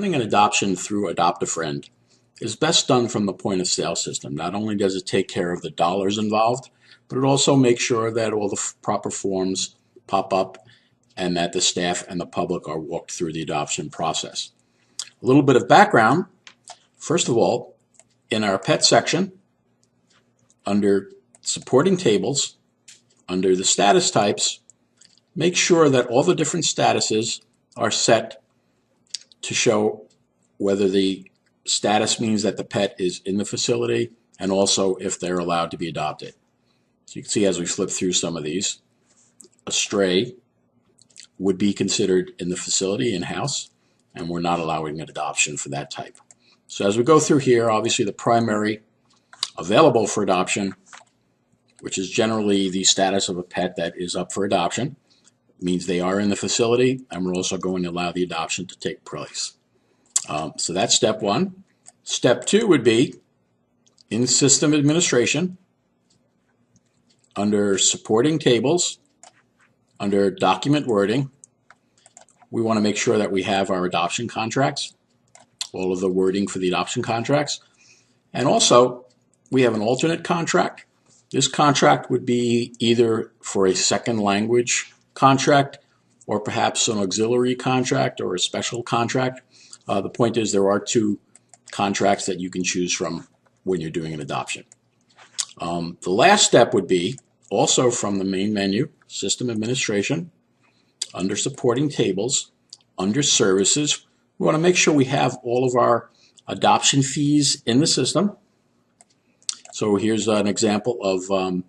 Running an adoption through Adopt-A-Friend is best done from the point of sale system. Not only does it take care of the dollars involved, but it also makes sure that all the proper forms pop up and that the staff and the public are walked through the adoption process. A little bit of background. First of all, in our pet section, under supporting tables, under the status types, make sure that all the different statuses are set to show whether the status means that the pet is in the facility and also if they're allowed to be adopted. So you can see as we flip through some of these, a stray would be considered in the facility, in-house, and we're not allowing an adoption for that type. So as we go through here, obviously the primary available for adoption, which is generally the status of a pet that is up for adoption, means they are in the facility, and we're also going to allow the adoption to take place. So that's step one. Step two would be in system administration, under supporting tables, under document wording, we want to make sure that we have our adoption contracts, all of the wording for the adoption contracts, and also we have an alternate contract. This contract would be either for a second language contract or perhaps an auxiliary contract or a special contract. The point is there are two contracts that you can choose from when you're doing an adoption. The last step would be also from the main menu, System Administration, under Supporting Tables, under Services. We want to make sure we have all of our adoption fees in the system. So here's an example of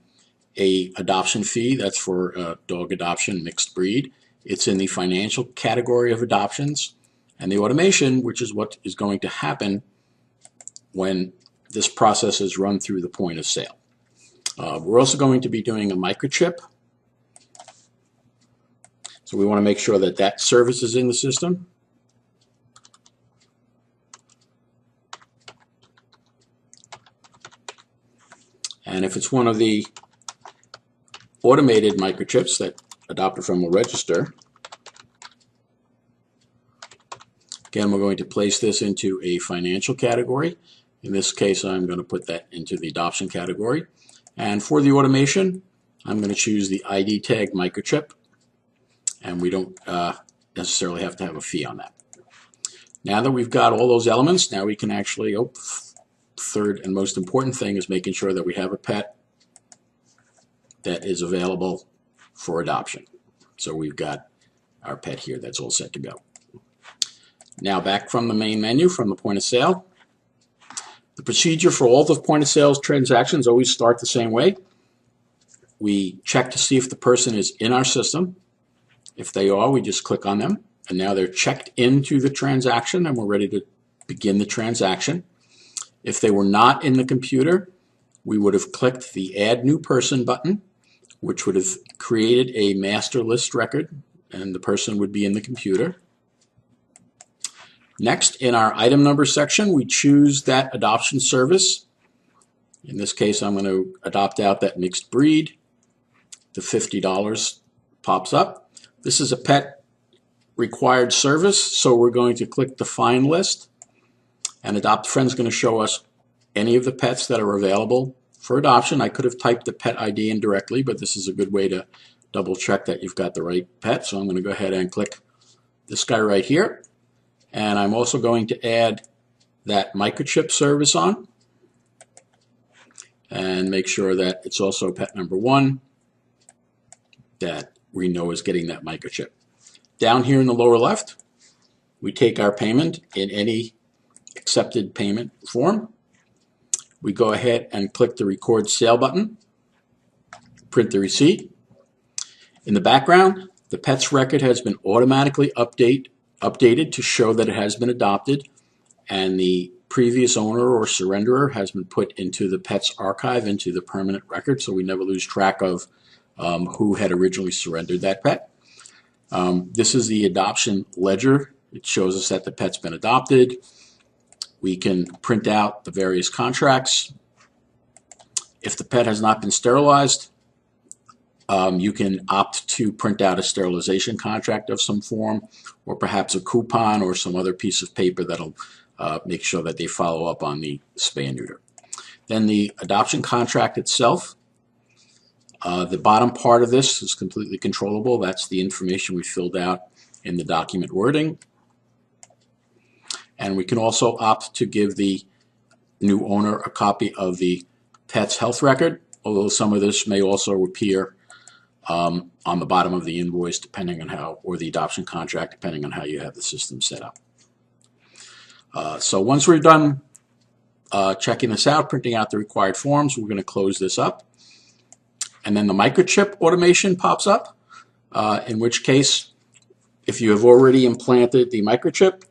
a adoption fee that's for dog adoption, mixed breed. It's in the financial category of adoptions, and the automation, which is what is going to happen when this process is run through the point of sale. We're also going to be doing a microchip. So we want to make sure that that service is in the system. And if it's one of the automated microchips that Adopt-A-Friend will register, again, we're going to place this into a financial category. In this case, I'm going to put that into the adoption category. And for the automation, I'm going to choose the ID tag microchip, and we don't necessarily have to have a fee on that. Now that we've got all those elements, now we can actually, third and most important thing is making sure that we have a pet that is available for adoption. So we've got our pet here that's all set to go. Now back from the main menu, from the point of sale. The procedure for all the point of sale transactions always start the same way. We check to see if the person is in our system. If they are, we just click on them, and now they're checked into the transaction and we're ready to begin the transaction. If they were not in the computer, we would have clicked the Add New Person button, which would have created a master list record, and the person would be in the computer. Next, in our item number section, we choose that adoption service. In this case, I'm going to adopt out that mixed breed. The $50 pops up. This is a pet required service, so we're going to click the Find List, and Adopt-A-Friend is going to show us any of the pets that are available for adoption. I could have typed the pet ID in directly, but this is a good way to double check that you've got the right pet. So I'm going to go ahead and click this guy right here. And I'm also going to add that microchip service on and make sure that it's also pet number 1 that we know is getting that microchip. Down here in the lower left, we take our payment in any accepted payment form. We go ahead and click the Record Sale button, print the receipt. In the background, the pet's record has been automatically updated to show that it has been adopted, and the previous owner or surrenderer has been put into the pet's archive, into the permanent record, so we never lose track of who had originally surrendered that pet. This is the adoption ledger. It shows us that the pet's been adopted. We can print out the various contracts. If the pet has not been sterilized, You can opt to print out a sterilization contract of some form, or perhaps a coupon or some other piece of paper that'll make sure that they follow up on the spay and neuter. Then the adoption contract itself. The bottom part of this is completely controllable. That's the information we filled out in the document wording. And we can also opt to give the new owner a copy of the pet's health record, although some of this may also appear on the bottom of the invoice, depending on how, or the adoption contract, depending on how you have the system set up. So once we're done checking this out, printing out the required forms, we're going to close this up. And then the microchip automation pops up, in which case, if you have already implanted the microchip,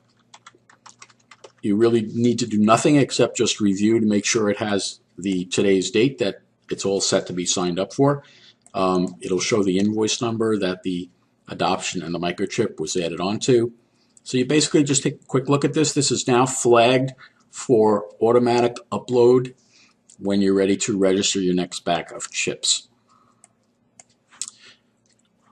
you really need to do nothing except just review to make sure it has the today's date that it's all set to be signed up for. It'll show the invoice number that the adoption and the microchip was added onto. So you basically just take a quick look at this. This is now flagged for automatic upload when you're ready to register your next batch of chips.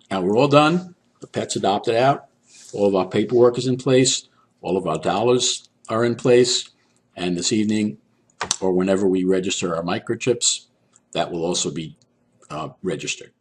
Now we're all done. The pet's adopted out. All of our paperwork is in place. All of our dollars are in place. And this evening, or whenever we register our microchips, that will also be registered.